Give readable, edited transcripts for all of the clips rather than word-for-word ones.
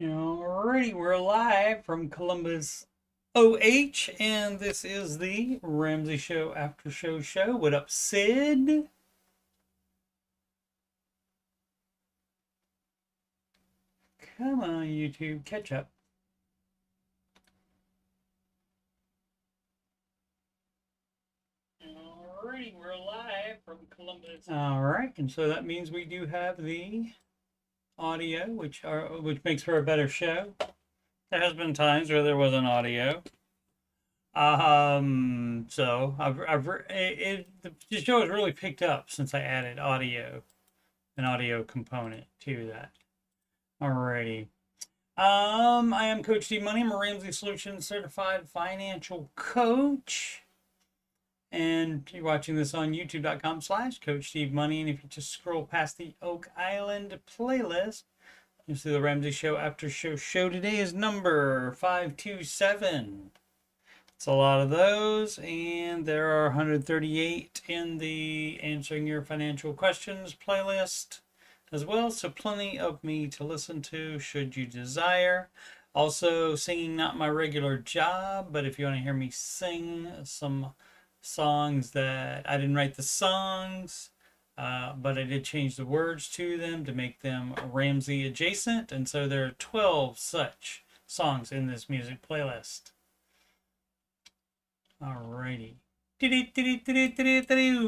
Alrighty, we're live from Columbus, OH, and this is the Ramsey Show After Show. What up, Sid? Come on, YouTube, catch up. Alrighty, we're live from Columbus. Alright, and so that means we do have the audio, which makes for a better show. There has been times where there wasn't audio. So the show has really picked up since I added an audio component to that. Alrighty. I am Coach Steve Money. I'm a Ramsey Solutions certified financial coach. And you're watching this on youtube.com/Coach Steve Money. And if you just scroll past the Oak Island playlist, you'll see the Ramsey Show After Show. Today is number 527. It's a lot of those, and there are 138 in the Answering Your Financial Questions playlist as well, so plenty of me to listen to should you desire. Also, singing not my regular job, but if you want to hear me sing some songs that I didn't write the songs, but I did change the words to them to make them Ramsey adjacent, and so there are 12 such songs in this music playlist. Alrighty.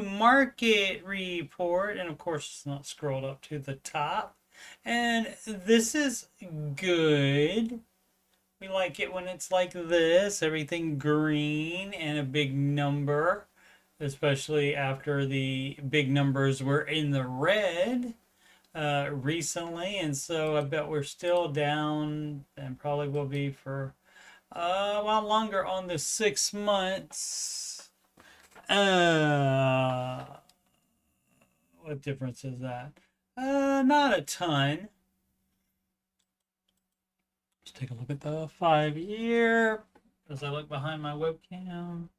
Market report, and of course it's not scrolled up to the top. And this is good. We like it when it's like this, everything green and a big number, especially after the big numbers were in the red recently. And so I bet we're still down and probably will be for a while longer on the 6 months. What difference is that? Not a ton. Let's take a look at the 5-year as I look behind my webcam.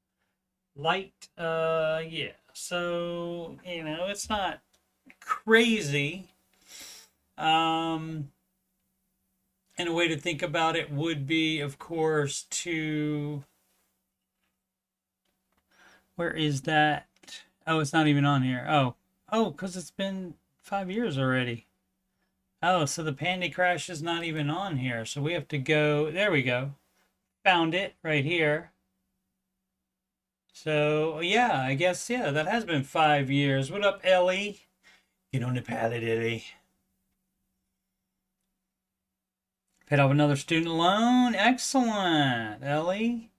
Light, yeah. So, it's not crazy. And a way to think about it would be, of course, where is that? Oh, it's not even on here. Oh, because it's been 5 years already. Oh, so the Pandy Crash is not even on here. So we have to go, there we go. Found it right here. So, yeah, I guess, yeah, that has been 5 years. What up, Ellie? Get on the pallet, Ellie. Paid off another student loan. Excellent, Ellie.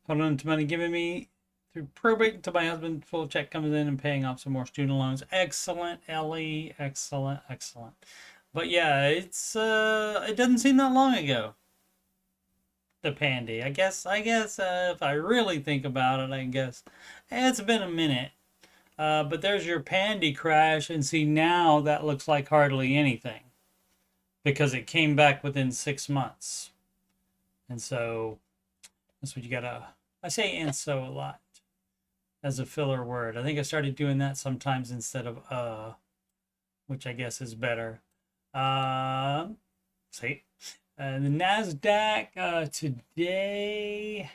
Hold on to money given me through probate until my husband's full check comes in and paying off some more student loans. Excellent, Ellie. Excellent. But yeah, it doesn't seem that long ago. The Pandy. I guess if I really think about it, I guess it's been a minute. But there's your Pandy Crash, and see now that looks like hardly anything because it came back within 6 months. And so that's what you gotta, I say and so a lot as a filler word. I think I started doing that sometimes instead of which I guess is better. See, the Nasdaq today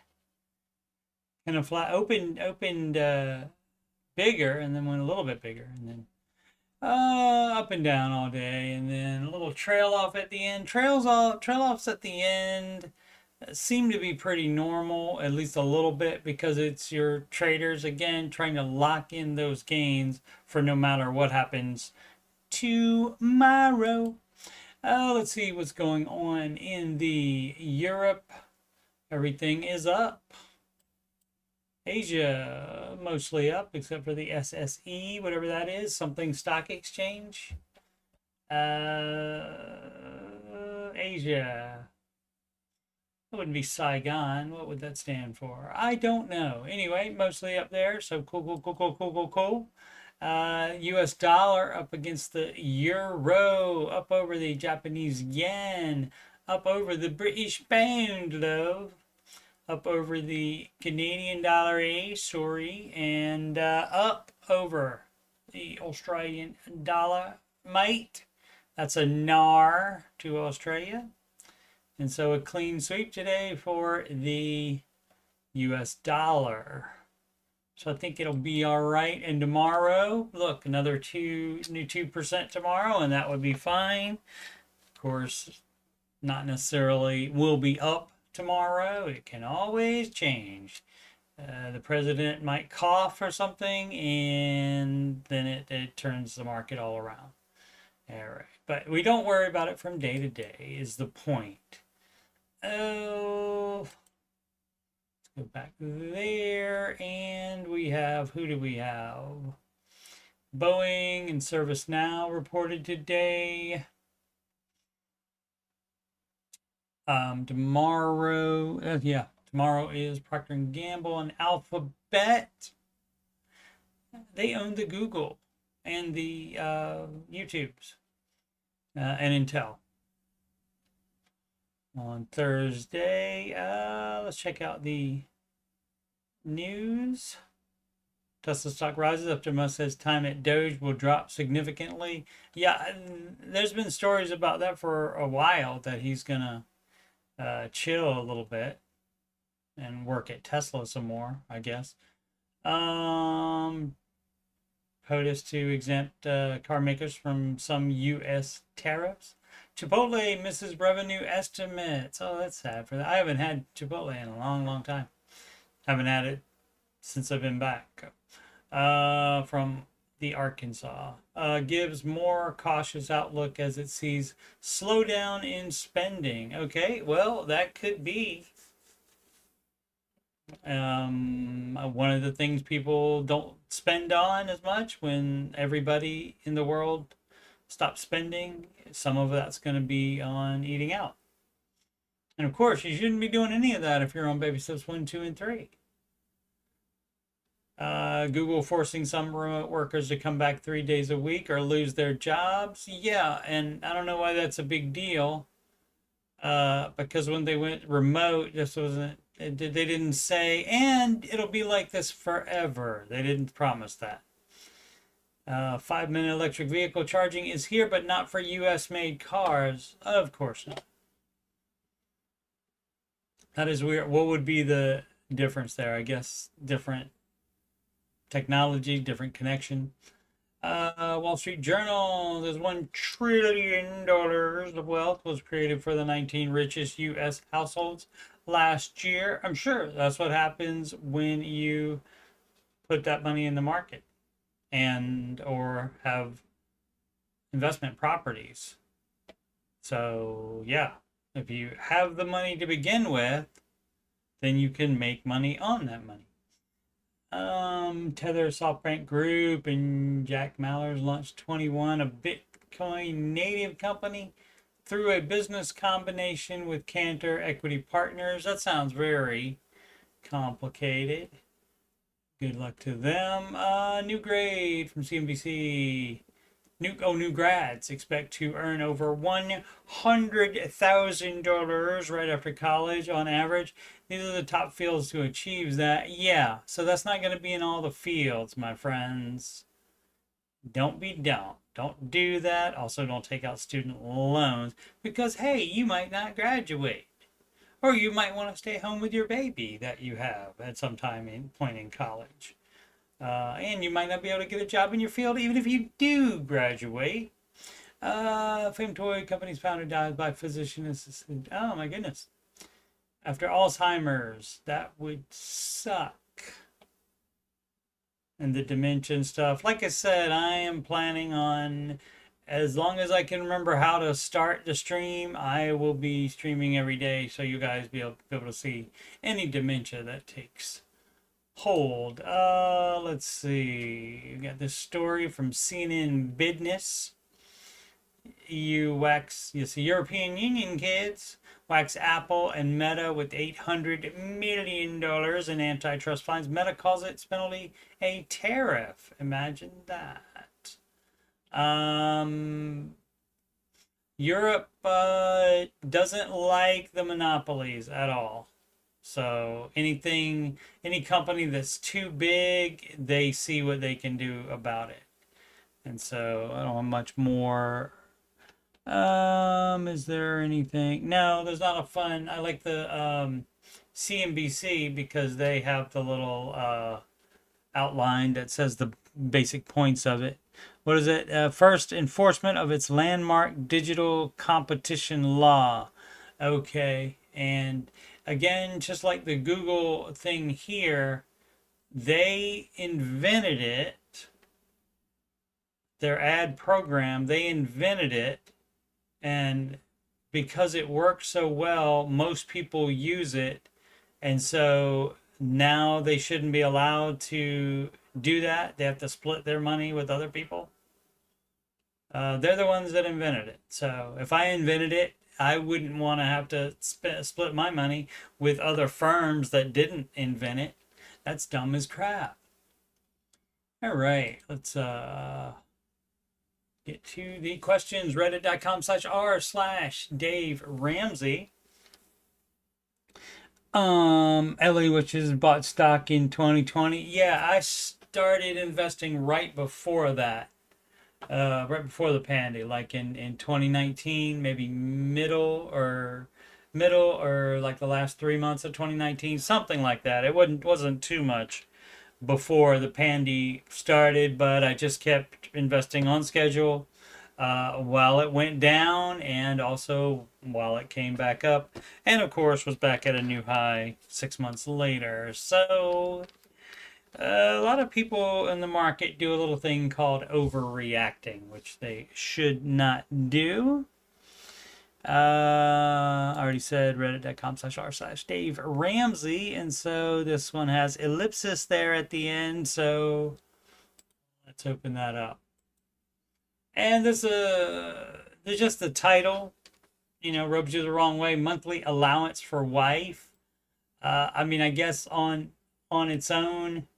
kind of flat opened bigger and then went a little bit bigger and then up and down all day, and then a little trail off at the end. Trail offs at the end seem to be pretty normal, at least a little bit, because it's your traders again trying to lock in those gains for no matter what happens tomorrow. Let's see what's going on in the Europe. Everything is up. Asia mostly up except for the SSE, whatever that is, something stock exchange. Asia. It wouldn't be Saigon. What would that stand for? I don't know. Anyway, mostly up there. So cool. US dollar up against the euro, up over the Japanese yen, up over the British pound, love. Up over the Canadian dollar, and up over the Australian dollar, mate. That's a NAR to Australia. And so a clean sweep today for the US dollar. So I think it'll be all right. And tomorrow, look, another 2% tomorrow, and that would be fine. Of course, not necessarily will be up tomorrow. It can always change. The president might cough or something, and then it turns the market all around. All right. But we don't worry about it from day to day, is the point. Oh, let's go back there. And we have, who do we have? Boeing and ServiceNow reported today. Tomorrow is Procter & Gamble and Alphabet. They own the Google and the YouTubes and Intel. On Thursday, let's check out the news. Tesla stock rises after Musk says time at Doge will drop significantly. Yeah, there's been stories about that for a while, that he's gonna chill a little bit and work at Tesla some more, I guess. POTUS to exempt car makers from some U.S. tariffs. Chipotle misses revenue estimates. Oh, that's sad for that. I haven't had Chipotle in a long, long time. Haven't had it since I've been back. From the Arkansas. Gives more cautious outlook as it sees slowdown in spending. Okay, well, that could be one of the things people don't spend on as much when everybody in the world stops spending. Some of that's going to be on eating out. And of course, you shouldn't be doing any of that if you're on baby steps 1, 2, and 3. Google forcing some remote workers to come back 3 days a week or lose their jobs. Yeah, and I don't know why that's a big deal. Because when they went remote, this wasn't. They didn't say, and it'll be like this forever. They didn't promise that. 5-minute electric vehicle charging is here, but not for U.S. made cars. Of course not. That is weird. What would be the difference there? I guess different technology, different connection. Wall Street Journal, there's $1 trillion of wealth was created for the 19 richest U.S. households last year. I'm sure that's what happens when you put that money in the market and or have investment properties. So yeah, if you have the money to begin with, then you can make money on that money. Tether, SoftBank Group, and Jack Mallers launched 21, a Bitcoin native company through a business combination with Cantor Equity Partners. That sounds very complicated. Good luck to them. New grade from CNBC. New grads expect to earn over $100,000 right after college on average. These are the top fields to achieve that. Yeah, so that's not going to be in all the fields, my friends. Don't be dumb. Don't do that. Also, don't take out student loans because, hey, you might not graduate. Or you might want to stay home with your baby that you have at some point in college. And you might not be able to get a job in your field even if you do graduate. Famed toy company's founder died by physician assisted. Oh my goodness. After Alzheimer's. That would suck. And the dementia stuff. Like I said, I am planning on, as long as I can remember how to start the stream, I will be streaming every day so you guys be able to see any dementia that takes hold. Let's see. You got this story from CNN Business. European Union kids wax Apple and Meta with $800 million in antitrust fines. Meta calls its penalty a tariff. Imagine that. Europe doesn't like the monopolies at all. So any company that's too big, they see what they can do about it. And so I don't have much more Is there anything? No, there's not a fun. I like the CNBC because they have the little outline that says the basic points of it. What is it? First, enforcement of its landmark digital competition law. Okay, and again, just like the Google thing here, they invented it. Their ad program, they invented it, and because it works so well, most people use it, and so now they shouldn't be allowed to do that. They have to split their money with other people. They're the ones that invented it. So if I invented it, I wouldn't want to have to split my money with other firms that didn't invent it. That's dumb as crap. All right, let's get to the questions. Reddit.com/r/Dave Ramsey. Ellie, which is bought stock in 2020. Yeah, I started investing right before that. Right before the pandy, like in 2019, maybe middle or like the last 3 months of 2019, something like that. It wasn't too much before the pandy started, but I just kept investing on schedule while it went down and also while it came back up, and of course was back at a new high 6 months later. So a lot of people in the market do a little thing called overreacting, which they should not do. I already said reddit.com/r/Dave Ramsey, and so this one has ellipsis there at the end, so let's open that up. And this there's just the title, rubs you the wrong way. Monthly allowance for wife. I mean, I guess on its own,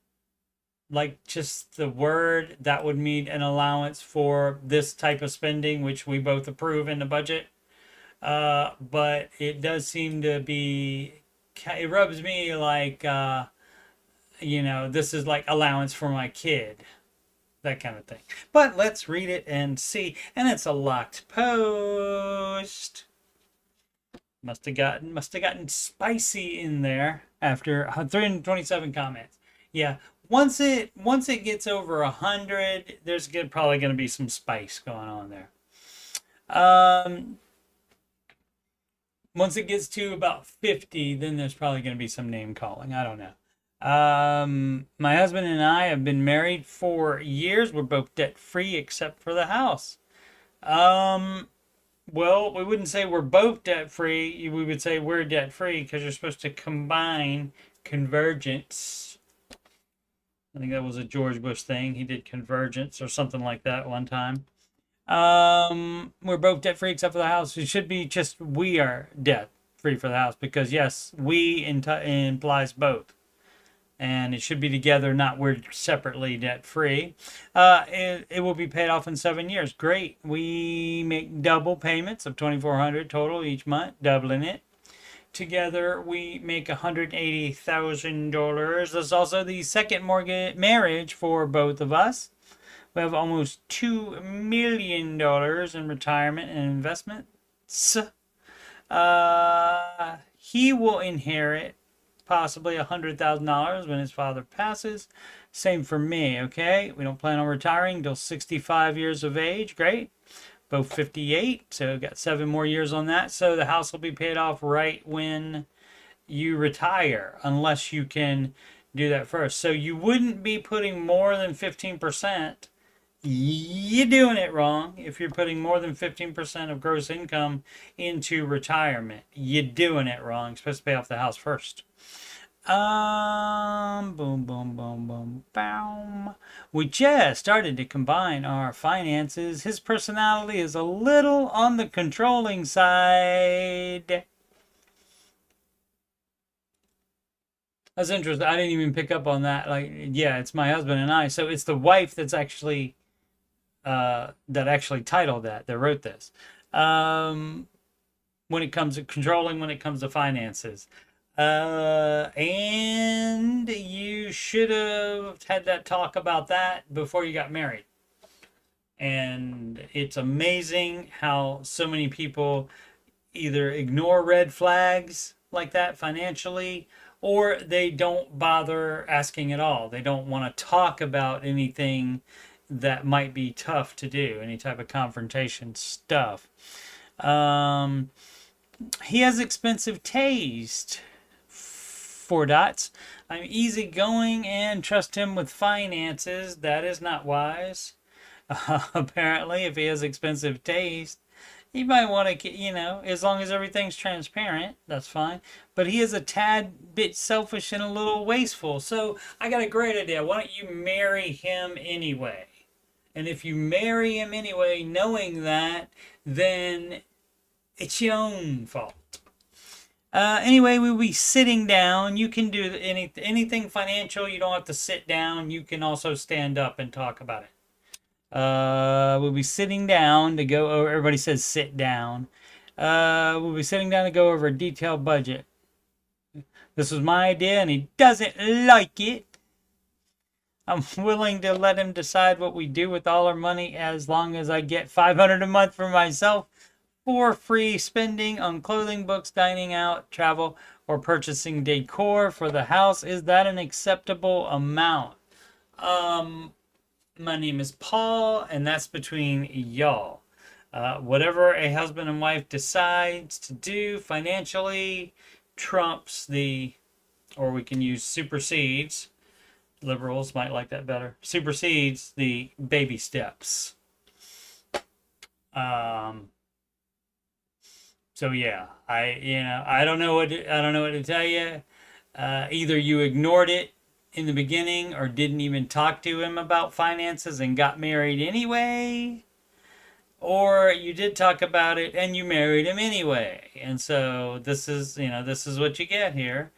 like just the word, that would mean an allowance for this type of spending, which we both approve in the budget. But it does seem to be, it rubs me like, this is like allowance for my kid, that kind of thing. But let's read it and see. And it's a locked post. Must have gotten spicy in there after 327 comments. Yeah. Once it gets over 100, there's probably going to be some spice going on there. Once it gets to about 50, then there's probably going to be some name calling. I don't know. My husband and I have been married for years. We're both debt free except for the house. Well, we wouldn't say we're both debt free. We would say we're debt free because you're supposed to combine convergence. I think that was a George Bush thing. He did convergence or something like that one time. We're both debt free except for the house. It should be just we are debt free for the house because yes, we implies both. And it should be together, not we're separately debt free. It will be paid off in 7 years. Great. We make double payments of $2,400 total each month, doubling it. Together, we make $180,000. That's also the second marriage for both of us. We have almost $2 million in retirement and investments. He will inherit possibly $100,000 when his father passes. Same for me, okay? We don't plan on retiring until 65 years of age. Great. Both 58, so got 7 more years on that. So the house will be paid off right when you retire, unless you can do that first. So you wouldn't be putting more than 15%. You're doing it wrong if you're putting more than 15% of gross income into retirement. You're doing it wrong. You're supposed to pay off the house first. Boom, boom, boom, boom, boom. We just started to combine our finances. His personality is a little on the controlling side. That's interesting. I didn't even pick up on that. Like, yeah, it's my husband and I. So it's the wife that's actually titled that wrote this. When it comes to controlling, when it comes to finances. And you should have had that talk about that before you got married. And it's amazing how so many people either ignore red flags like that financially, or they don't bother asking at all. They don't want to talk about anything that might be tough to do, any type of confrontation stuff. Um, he has expensive taste. 4 dots. I'm easygoing and trust him with finances. That is not wise. Apparently, if he has expensive taste, he might want to, as long as everything's transparent, that's fine. But he is a tad bit selfish and a little wasteful. So I got a great idea. Why don't you marry him anyway? And if you marry him anyway, knowing that, then it's your own fault. Anyway, we'll be sitting down. You can do anything financial. You don't have to sit down. You can also stand up and talk about it. We'll be sitting down to go over. Everybody says sit down. We'll be sitting down to go over a detailed budget. This was my idea, and he doesn't like it. I'm willing to let him decide what we do with all our money as long as I get $500 a month for myself for free spending on clothing, books, dining out, travel, or purchasing decor for the house. Is that an acceptable amount? My name is Paul, and that's between y'all. Whatever a husband and wife decides to do financially trumps or we can use supersedes. Liberals might like that better. Supersedes the baby steps. So yeah, I don't know what to tell you. Either you ignored it in the beginning or didn't even talk to him about finances and got married anyway, or you did talk about it and you married him anyway. And so this is what you get here.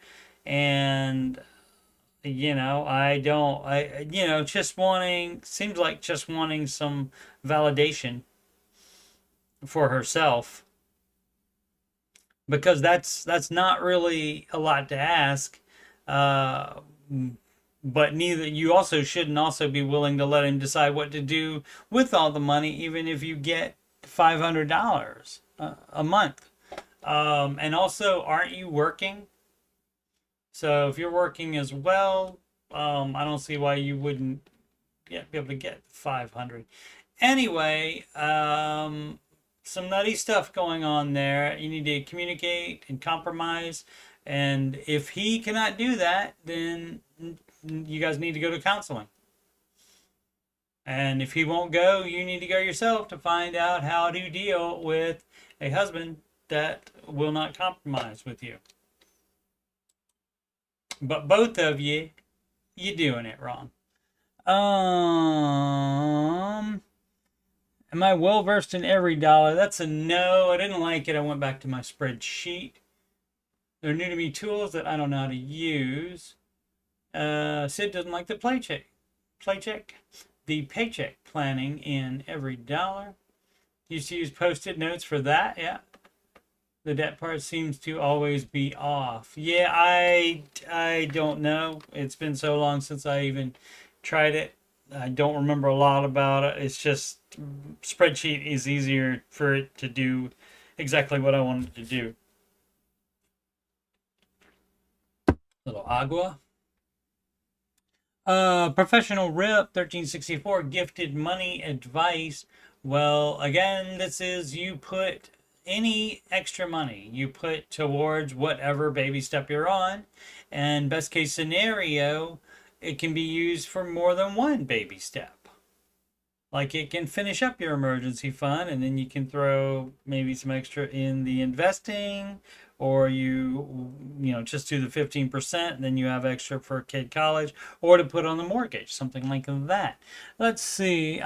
And seems like just wanting some validation for herself, because that's not really a lot to ask. But you also shouldn't also be willing to let him decide what to do with all the money, even if you get $500 a month. And also, aren't you working? So if you're working as well, I don't see why you wouldn't be able to get 500. Anyway, some nutty stuff going on there. You need to communicate and compromise. And if he cannot do that, then you guys need to go to counseling. And if he won't go, you need to go yourself to find out how to deal with a husband that will not compromise with you. But both of you're doing it wrong. Am I well versed in every dollar? That's a no. I didn't like it. I went back to my spreadsheet. They're new to me tools that I don't know how to use. Sid doesn't like the paycheck. The paycheck planning in every dollar. Used to use post-it notes for that. Yeah. The debt part seems to always be off. Yeah, I don't know. It's been so long since I even tried it. I don't remember a lot about it. It's just spreadsheet is easier for it to do exactly what I wanted to do. Little agua. Professional Rip 1364 gifted money advice. Well, again, this is you put any extra money you put towards whatever baby step you're on, and best case scenario, it can be used for more than one baby step. Like it can finish up your emergency fund, and then you can throw maybe some extra in the investing, or you just do the 15%, and then you have extra for kid college, or to put on the mortgage, something like that. Let's see.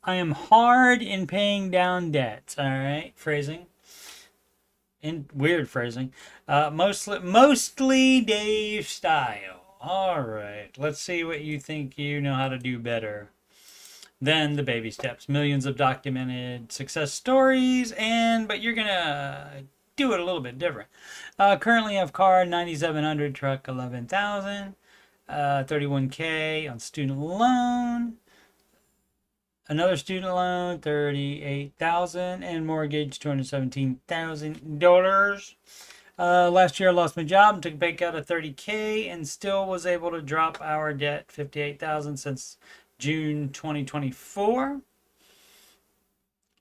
I am hard in paying down debts. All right, phrasing. In weird phrasing. Mostly Dave style. All right, let's see what you think you know how to do better than the baby steps. Millions of documented success stories, but you're gonna do it a little bit different. Currently have car 9,700, truck 11,000, 31K on student loan. Another student loan, $38,000, and mortgage, $217,000. Last year I lost my job and took a pay cut of $30K and still was able to drop our debt $58,000 since June 2024.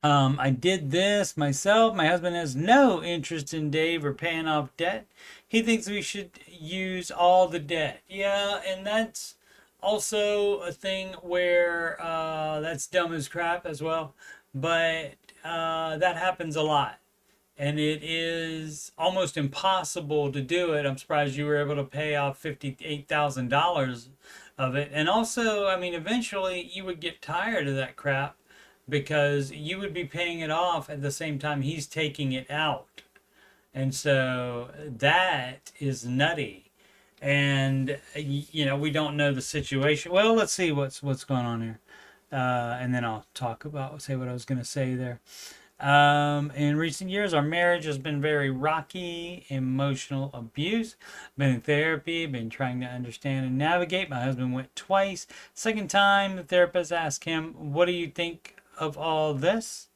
I did this myself. My husband has no interest in Dave or paying off debt. He thinks we should use all the debt. Yeah, and that's also a thing where that's dumb as crap as well. But that happens a lot. And it is almost impossible to do it. I'm surprised you were able to pay off $58,000 of it. And also, I mean, eventually you would get tired of that crap because you would be paying it off at the same time he's taking it out. And so that is nutty. And, you know, we don't know the situation. Well, let's see what's going on here. And then I'll say what I was going to say there. In recent years, our marriage has been very rocky, emotional abuse. Been in therapy, been trying to understand and navigate. My husband went twice. Second time, the therapist asked him, "What do you think of all this?"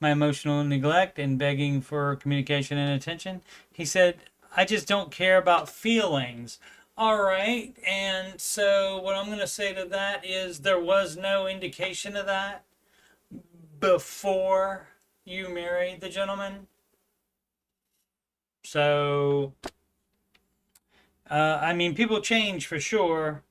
My emotional neglect and begging for communication and attention. He said, "I just don't care about feelings." All right. And so what I'm going to say to that is there was no indication of that before you married the gentleman. So, I mean, people change for sure.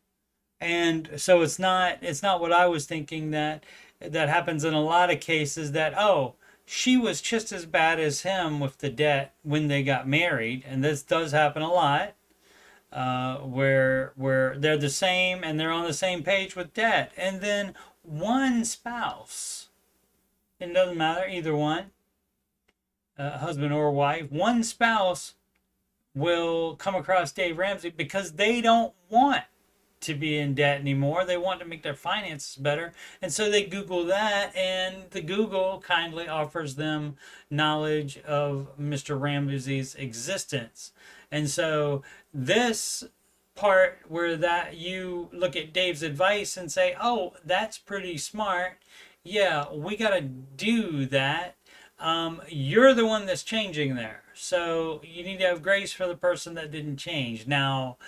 And so it's not what I was thinking that happens in a lot of cases that, oh, she was just as bad as him with the debt when they got married. And this does happen a lot, where they're the same and they're on the same page with debt. And then one spouse, it doesn't matter, either one, husband or wife, one spouse will come across Dave Ramsey because they don't want to be in debt anymore. They want to make their finances better. And so they Google that, and the Google kindly offers them knowledge of Mr. Ramsey's existence. And so this part where that you look at Dave's advice and say, oh, that's pretty smart. Yeah, we got to do that. You're the one that's changing there. So you need to have grace for the person that didn't change. Now,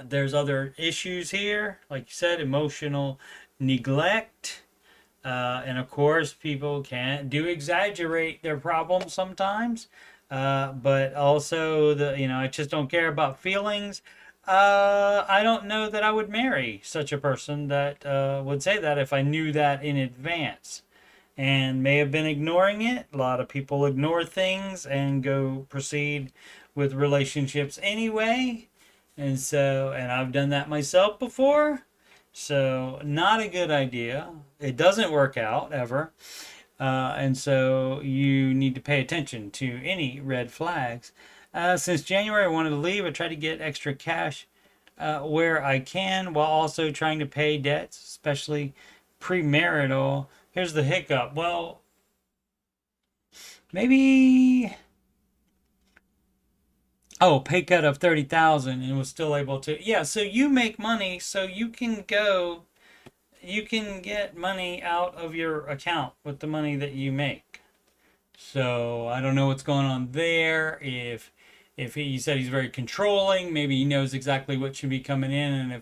there's other issues here. Like you said, emotional neglect. And of course, people do exaggerate their problems sometimes. But also, I just don't care about feelings. I don't know that I would marry such a person that would say that if I knew that in advance, and may have been ignoring it. A lot of people ignore things and proceed with relationships anyway. And I've done that myself before. So not a good idea. It doesn't work out ever. And so you need to pay attention to any red flags. Since January, I wanted to leave. I tried to get extra cash where I can while also trying to pay debts, especially premarital. Here's the hiccup. Well, maybe... Oh, pay cut of $30,000 and was still able to... Yeah, so you make money, so you can get money out of your account with the money that you make. So I don't know what's going on there. If he said he's very controlling, maybe he knows exactly what should be coming in, and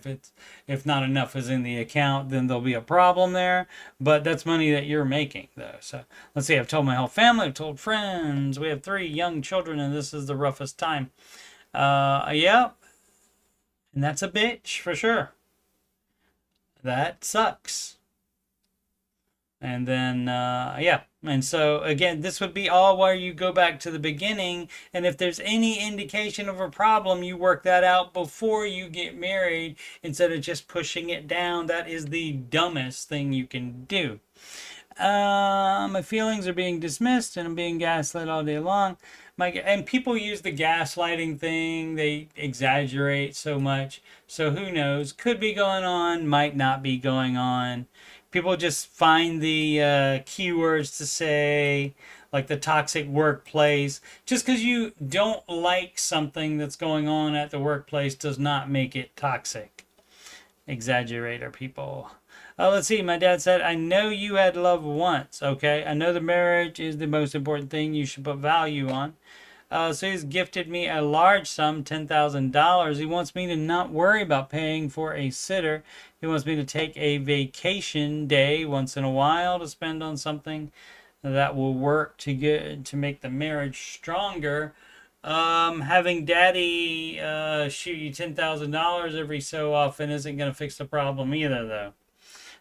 if not enough is in the account, then there'll be a problem there. But that's money that you're making, though. So let's see. I've told my whole family. I've told friends. We have 3 young children, and this is the roughest time. Yeah, and that's a bitch for sure. That sucks. And then, yeah. And so, again, this would be all where you go back to the beginning. And if there's any indication of a problem, you work that out before you get married instead of just pushing it down. That is the dumbest thing you can do. My feelings are being dismissed and I'm being gaslit all day long. And people use the gaslighting thing. They exaggerate so much. So who knows? Could be going on, might not be going on. People just find the keywords to say, like the toxic workplace. Just because you don't like something that's going on at the workplace does not make it toxic. Exaggerator people. Let's see. My dad said, I know you had love once. Okay. I know the marriage is the most important thing you should put value on. So he's gifted me a large sum, $10,000. He wants me to not worry about paying for a sitter. He wants me to take a vacation day once in a while to spend on something that will work to make the marriage stronger. Having daddy shoot you $10,000 every so often isn't going to fix the problem either, though.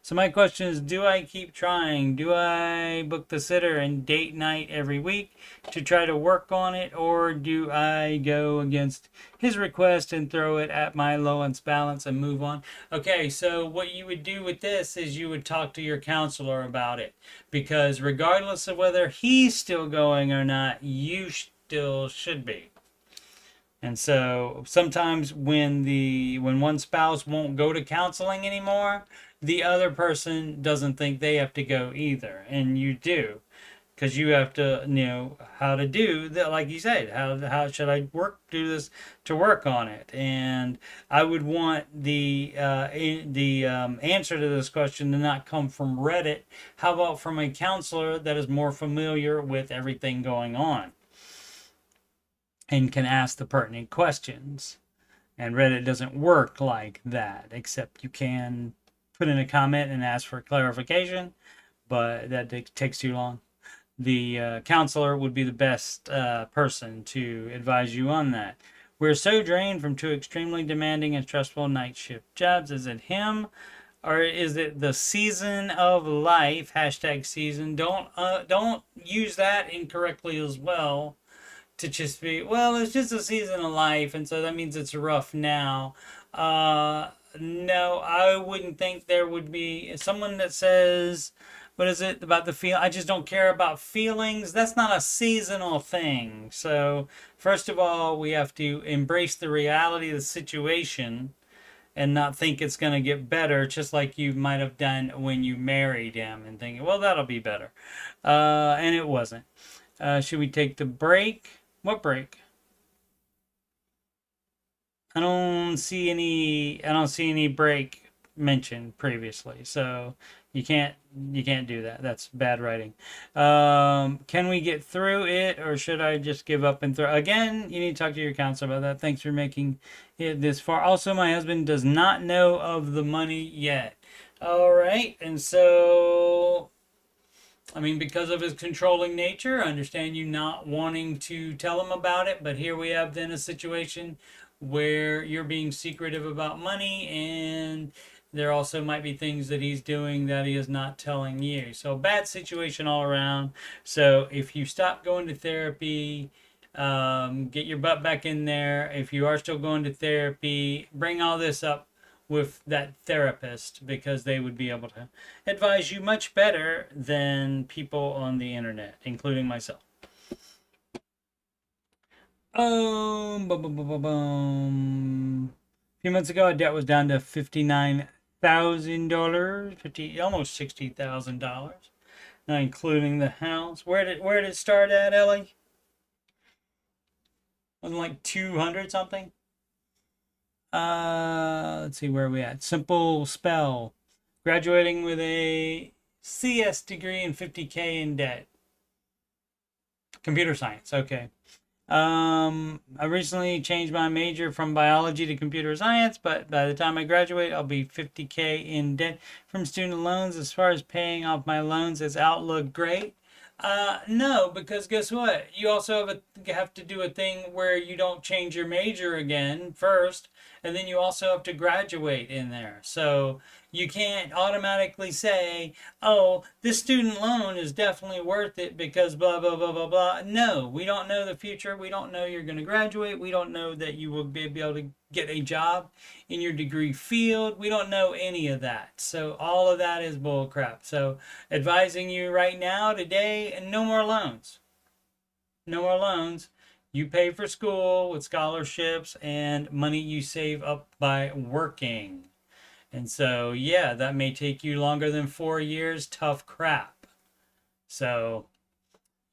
So my question is, do I keep trying? Do I book the sitter and date night every week to try to work on it? Or do I go against his request and throw it at my allowance balance and move on? Okay, so what you would do with this is you would talk to your counselor about it. Because regardless of whether he's still going or not, you still should be. And so sometimes when one spouse won't go to counseling anymore, the other person doesn't think they have to go either, and you do, because you have to know how to do that. Like you said, how should I do this to work on it? And I would want the answer to this question to not come from Reddit. How about from a counselor that is more familiar with everything going on and can ask the pertinent questions? And Reddit doesn't work like that, except you can put in a comment and ask for clarification, but that takes too long. The counselor would be the best person to advise you on that. We're so drained from two extremely demanding and stressful night shift jobs. Is it him, or is it the season of life? Hashtag season. Don't use that incorrectly as well. To just be, well, it's just a season of life, and so that means it's rough now. No, I wouldn't think there would be someone that says, what is it about the feel? I just don't care about feelings. That's not a seasonal thing. So, first of all, we have to embrace the reality of the situation and not think it's going to get better, just like you might have done when you married him and thinking, well, that'll be better. And it wasn't. Should we take the break? What break? I don't see any break mentioned previously, so you can't do that. That's bad writing. Can we get through it, or should I just give up and throw? Again, you need to talk to your counselor about that. Thanks for making it this far. Also, my husband does not know of the money yet. All right, and so, I mean, because of his controlling nature, I understand you not wanting to tell him about it, but here we have then a situation where you're being secretive about money, and there also might be things that he's doing that he is not telling you. So bad situation all around. So if you stop going to therapy, get your butt back in there. If you are still going to therapy, bring all this up with that therapist, because they would be able to advise you much better than people on the internet, including myself. A few months ago, our debt was down to $59,000, almost $60,000, not including the house. Where did it start at, Ellie? Wasn't like 200 something. Let's see, where are we at? Simple spell. Graduating with a CS degree and 50K in debt. Computer science. Okay. I recently changed my major from biology to computer science, but by the time I graduate, I'll be 50K in debt from student loans. As far as paying off my loans, is outlook great? No, because guess what? You also have to do a thing where you don't change your major again first, and then you also have to graduate in there. So you can't automatically say, oh, this student loan is definitely worth it because blah, blah, blah, blah, blah. No, we don't know the future. We don't know you're going to graduate. We don't know that you will be able to get a job in your degree field. We don't know any of that. So all of that is bull crap. So advising you right now, today, no more loans. No more loans. You pay for school with scholarships and money you save up by working. And so, yeah, that may take you longer than 4 years. Tough crap. So,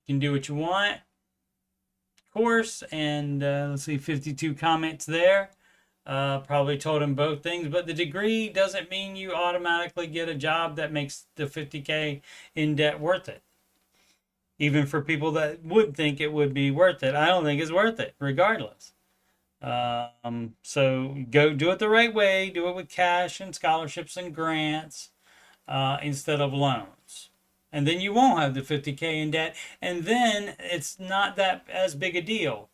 you can do what you want, of course. And let's see, 52 comments there. Probably told him both things, but the degree doesn't mean you automatically get a job that makes the 50K in debt worth it. Even for people that would think it would be worth it, I don't think it's worth it, regardless. So go do it the right way. Do it with cash and scholarships and grants instead of loans. And then you won't have the 50K in debt. And then it's not that as big a deal.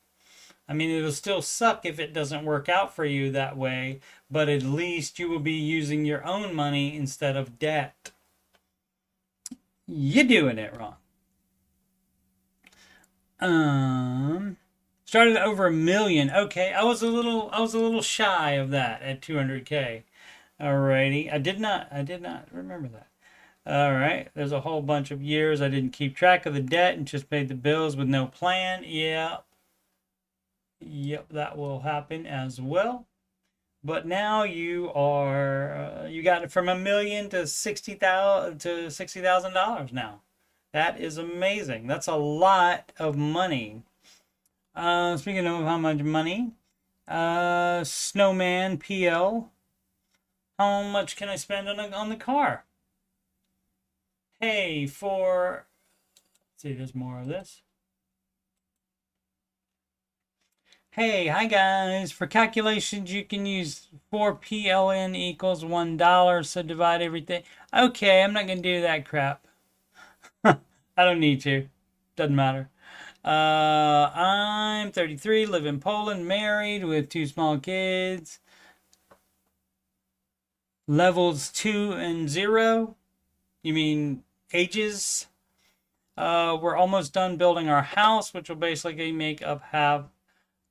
I mean, it'll still suck if it doesn't work out for you that way, but at least you will be using your own money instead of debt. You're doing it wrong. Started at over 1 million. Okay, I was a little shy of that at 200K. Alrighty, I did not remember that. All right, there's a whole bunch of years I didn't keep track of the debt and just paid the bills with no plan. Yep, that will happen as well. But now you are you got it from 1 million to $60,000 now. That is amazing. That's a lot of money. Speaking of how much money, Snowman PL. How much can I spend on the car? Hey, let's see, there's more of this. Hey, hi guys. For calculations, you can use 4 PLN equals $1. So divide everything. Okay, I'm not gonna do that crap. I don't need to. Doesn't matter. I'm 33, live in Poland, married with 2 small kids. Levels 2 and 0. You mean ages? We're almost done building our house, which will basically make up half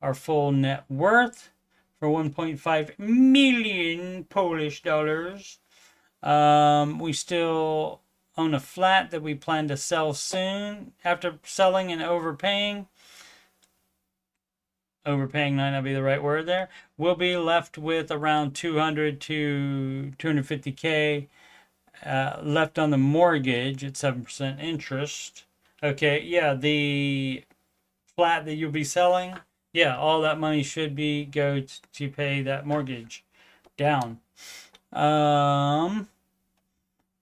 our full net worth for 1.5 million Polish dollars. We still own a flat that we plan to sell soon. After selling and overpaying might not be the right word there, we'll be left with around 200 to 250K left on the mortgage at 7% interest. Okay, yeah, the flat that you'll be selling, yeah, all that money should go to pay that mortgage down.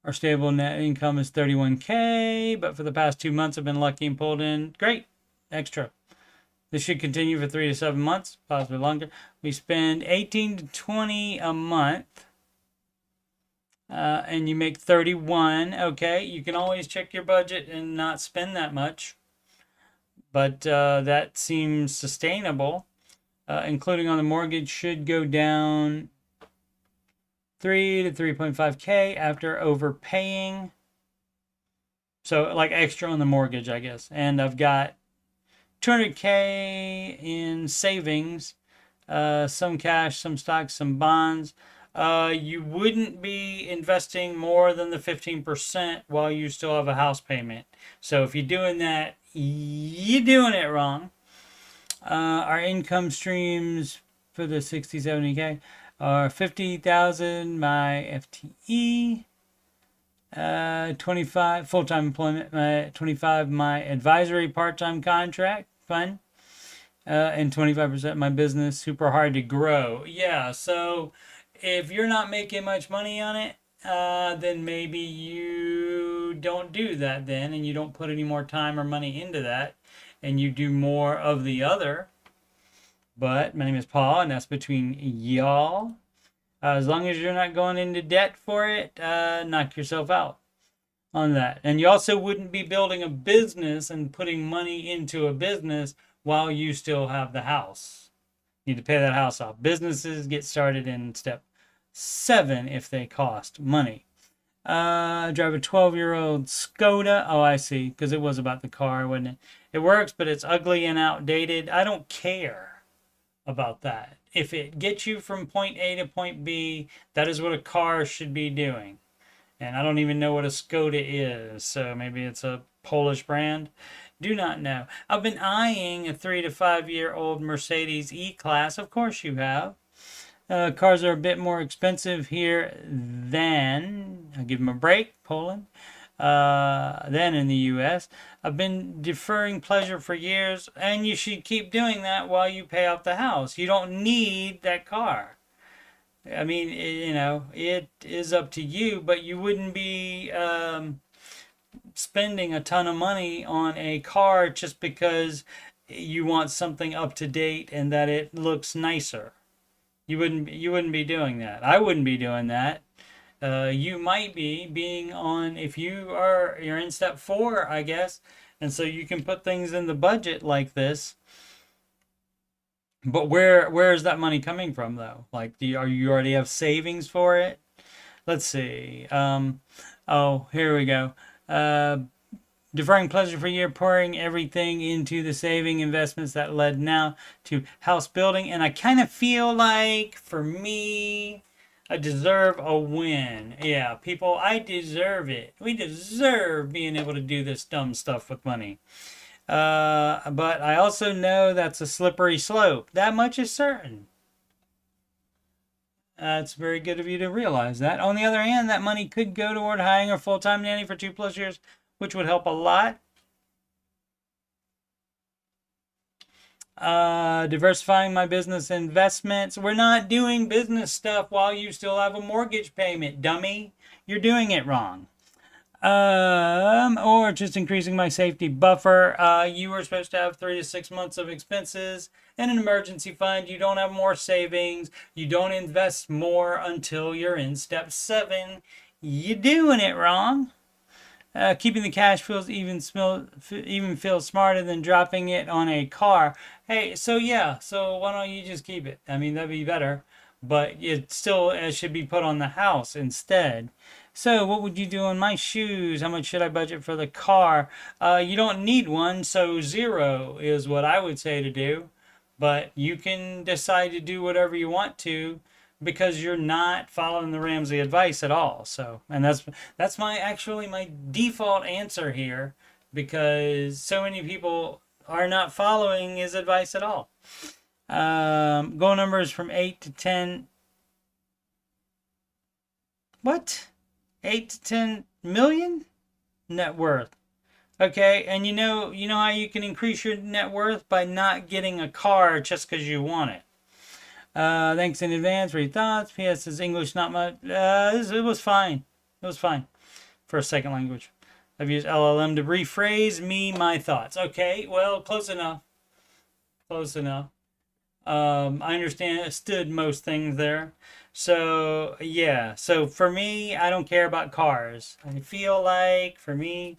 Our stable net income is 31K, but for the past 2 months I've been lucky and pulled in great extra. This should continue for 3 to 7 months, possibly longer. We spend 18 to 20 a month, and you make 31. Okay, you can always check your budget and not spend that much, but that seems sustainable. Including on the mortgage should go down 3 to 3.5K after overpaying. So like extra on the mortgage, I guess. And I've got 200K in savings, some cash, some stocks, some bonds. You wouldn't be investing more than the 15% while you still have a house payment. So if you're doing that, you're doing it wrong. Our income streams for the 60, 70K are 50,000 my FTE, 25 full-time employment, 25 my advisory part-time contract, fun, and 25% my business, super hard to grow. Yeah, so if you're not making much money on it, then maybe you don't do that then, and you don't put any more time or money into that, and you do more of the other. But my name is Paul, and that's between y'all. As long as you're not going into debt for it, knock yourself out on that. And you also wouldn't be building a business and putting money into a business while you still have the house. You need to pay that house off. Businesses get started in step 7 if they cost money. I drive a 12-year-old Skoda. Oh, I see, because it was about the car, wasn't it? It works, but it's ugly and outdated. I don't care about that. If it gets you from point A to point B, that is what a car should be doing. And I don't even know what a Skoda is, so maybe it's a Polish brand. Do not know. I've been eyeing a 3 to 5 year old Mercedes E-Class. Of course you have. Cars are a bit more expensive here than, I'll give them a break, Poland. than in the US. I've been deferring pleasure for years, and you should keep doing that while you pay off the house. You don't need that car. I mean, it is up to you, but you wouldn't be spending a ton of money on a car just because you want something up to date and that it looks nicer. You wouldn't be doing that. I wouldn't be doing that. You might be being on, if you're in step 4, I guess, and so you can put things in the budget like this. But where is that money coming from though? Like, are you already have savings for it? Let's see. Oh, here we go. Deferring pleasure for a year, pouring everything into the saving investments that led now to house building. And I kind of feel like, for me, I deserve a win. Yeah, people, I deserve it. We deserve being able to do this dumb stuff with money. But I also know that's a slippery slope. That much is certain. It's very good of you to realize that. On the other hand, that money could go toward hiring a full-time nanny for 2+ years, which would help a lot. Diversifying my business investments. We're not doing business stuff while you still have a mortgage payment, dummy. You're doing it wrong. Or just increasing my safety buffer. You were supposed to have 3 to 6 months of expenses and an emergency fund. You don't have more savings. You don't invest more until you're in step 7. You're doing it wrong. Keeping the cash feels even feels smarter than dropping it on a car. Hey, so yeah, so why don't you just keep it? I mean, that'd be better, but it still should be put on the house instead. So what would you do on my shoes? How much should I budget for the car? You don't need one, so 0 is what I would say to do. But you can decide to do whatever you want to, because you're not following the Ramsey advice at all. So, and that's my default answer here, because so many people are not following his advice at all. Goal numbers from 8 to 10. What? 8 to 10 million net worth. Okay, and you know how you can increase your net worth? By not getting a car just because you want it. Thanks in advance for your thoughts. P.S. Is English not much? It was fine. It was fine for a second language. I've used LLM to rephrase my thoughts. Okay, well, close enough. Close enough. I understood most things there. So, yeah. So, for me, I don't care about cars. I feel like, for me,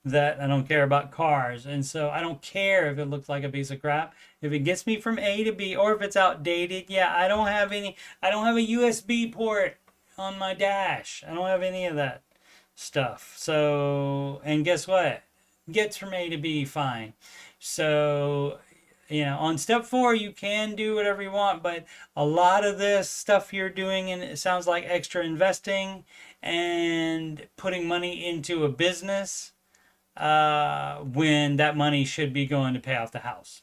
that I don't care about cars. And so, I don't care if it looks like a piece of crap. If it gets me from A to B, or if it's outdated, yeah, I don't have a USB port on my dash. I don't have any of that stuff. So, and guess what? Gets from A to B fine. So, on step 4, you can do whatever you want, but a lot of this stuff you're doing, and it sounds like extra investing and putting money into a business, when that money should be going to pay off the house.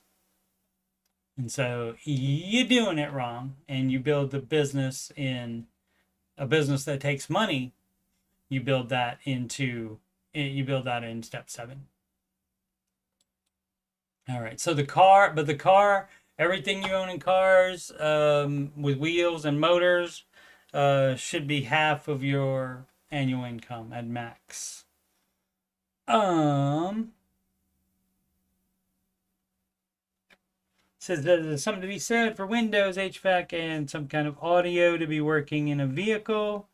And so you're doing it wrong, and you build the business in a business that takes money. You build that in step 7. All right. So the car, everything you own in cars, with wheels and motors, should be half of your annual income at max. Says there's something to be said for Windows, HVAC, and some kind of audio to be working in a vehicle.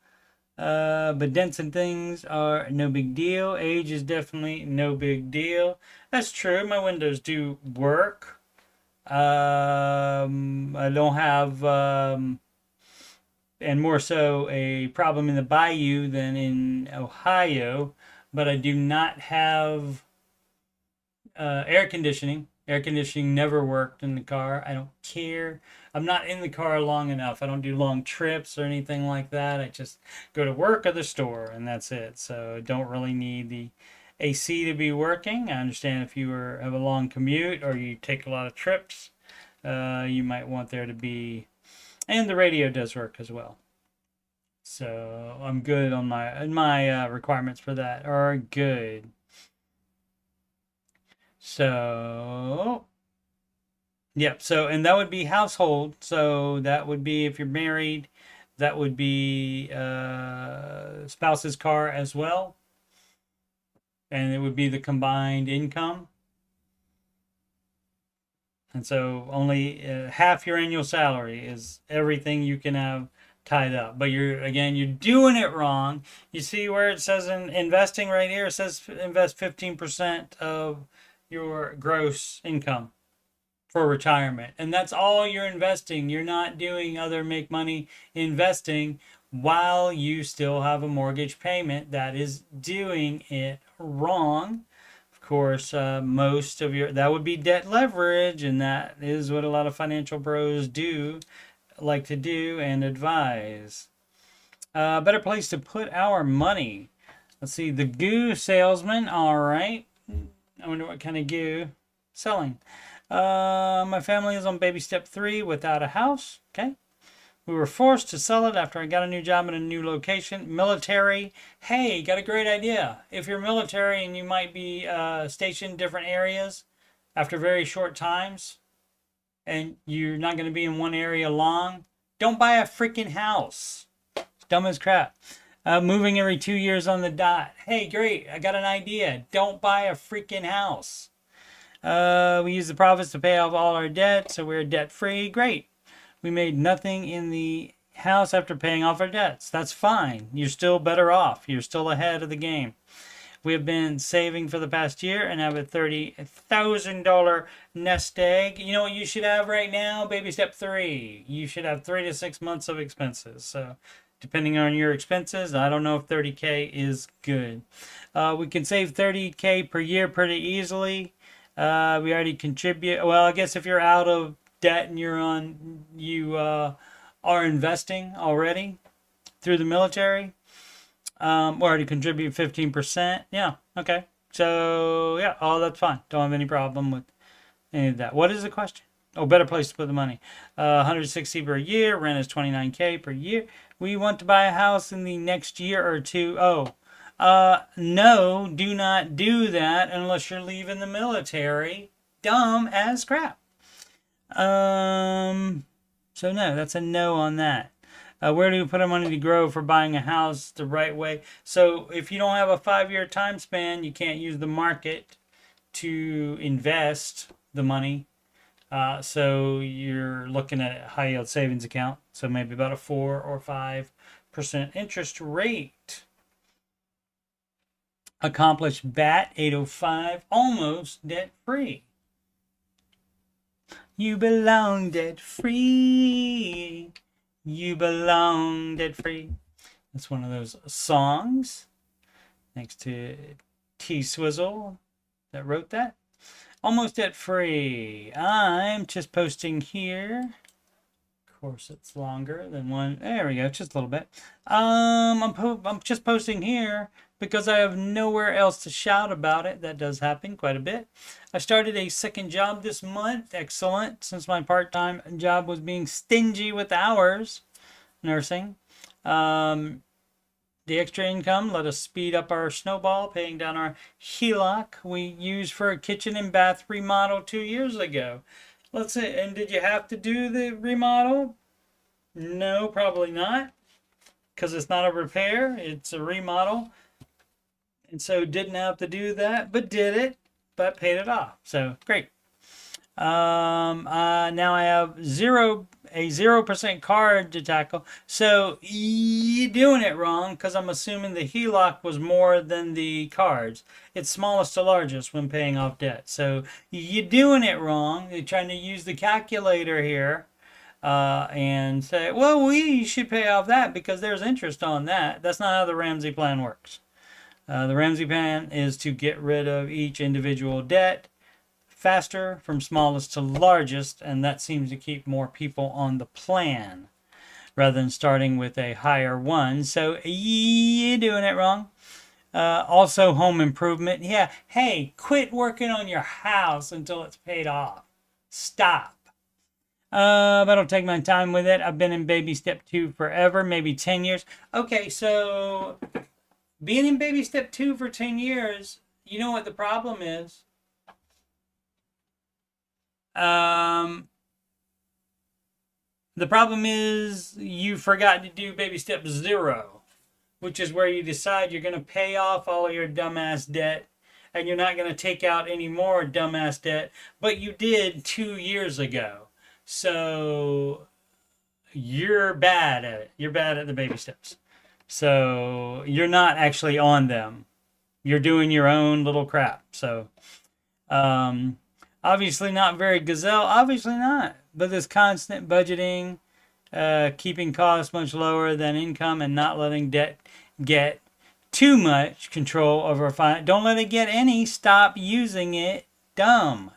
But dents and things are no big deal. Age is definitely no big deal. That's true. My windows do work. I don't have, and more so, a problem in the bayou than in Ohio. But I do not have air conditioning. Air conditioning never worked in the car. I don't care. I'm not in the car long enough. I don't do long trips or anything like that. I just go to work or the store, and that's it. So I don't really need the AC to be working. I understand if you have a long commute or you take a lot of trips, you might want there to be, and the radio does work as well. So I'm good on my requirements for that are good. So yep. So and that would be household. So that would be if you're married, that would be spouse's car as well, and it would be the combined income. And so only half your annual salary is everything you can have tied up. But you're doing it wrong. You see where it says in investing right here, it says invest 15% of your gross income for retirement. And that's all you're investing. You're not doing other make money investing while you still have a mortgage payment. That is doing it wrong. Of course, most of that would be debt leverage, and that is what a lot of financial bros like to do and advise. Better place to put our money. Let's see, the goo salesman. All right. I wonder what kind of goo selling. My family is on baby step 3 without a house. Okay. We were forced to sell it after I got a new job in a new location. Military. Hey, got a great idea. If you're military and you might be stationed in different areas after very short times, and you're not going to be in one area long, don't buy a freaking house. It's dumb as crap. Moving every 2 years on the dot. Hey, great. I got an idea. Don't buy a freaking house. We use the profits to pay off all our debt, so we're debt free. Great. We made nothing in the house after paying off our debts. That's fine. You're still better off. You're still ahead of the game. We have been saving for the past year and have a $30,000 nest egg. You know what you should have right now? Baby step 3. You should have 3 to 6 months of expenses. So depending on your expenses, I don't know if 30K is good. We can save 30K per year pretty easily. We already contribute. Well, I guess if you're out of debt and you are investing already through the military, already contribute 15%. Yeah, okay. So yeah, that's fine. Don't have any problem with any of that. What is the question? Oh, better place to put the money. 160 per year. Rent is 29K per year. We want to buy a house in the next year or two. No, do not do that unless you're leaving the military. Dumb as crap. So no, that's a no on that. Where do we put our money to grow for buying a house the right way? So if you don't have a 5-year time span, you can't use the market to invest the money. So you're looking at a high yield savings account. So maybe about a 4 or 5% interest rate. Accomplished BAT 805, almost debt free. You belong debt free. You belong debt free. That's one of those songs next to T Swizzle that wrote that. Almost debt free. I'm just posting here. Of course, it's longer than one. There we go, just a little bit. I'm just posting here because I have nowhere else to shout about it. That does happen quite a bit. I started a second job this month. Excellent, since my part-time job was being stingy with hours. Nursing. The extra income let us speed up our snowball, paying down our HELOC we used for a kitchen and bath remodel 2 years ago. Let's see, and did you have to do the remodel? No, probably not, because it's not a repair, it's a remodel. And so didn't have to do that, but did it, but paid it off. So great. Now I have a 0% card to tackle. So you're doing it wrong, because I'm assuming the HELOC was more than the cards. It's smallest to largest when paying off debt. So you're doing it wrong. You're trying to use the calculator here and say, well, we should pay off that because there's interest on that. That's not how the Ramsey plan works. The Ramsey plan is to get rid of each individual debt faster from smallest to largest, and that seems to keep more people on the plan rather than starting with a higher one. So you're doing it wrong. Also, home improvement. Yeah, hey, quit working on your house until it's paid off. Stop. But I'll take my time with it. I've been in baby step 2 forever, maybe 10 years. Okay, so being in baby step 2 for 10 years, you know what the problem is? The problem is you forgot to do baby step 0, which is where you decide you're going to pay off all of your dumbass debt and you're not going to take out any more dumbass debt, but you did 2 years ago. So you're bad at it. You're bad at the baby steps. So you're not actually on them. You're doing your own little crap. So obviously not very gazelle. Obviously not. But this constant budgeting, keeping costs much lower than income, and not letting debt get too much control over finance. Don't let it get any. Stop using it. Dumb.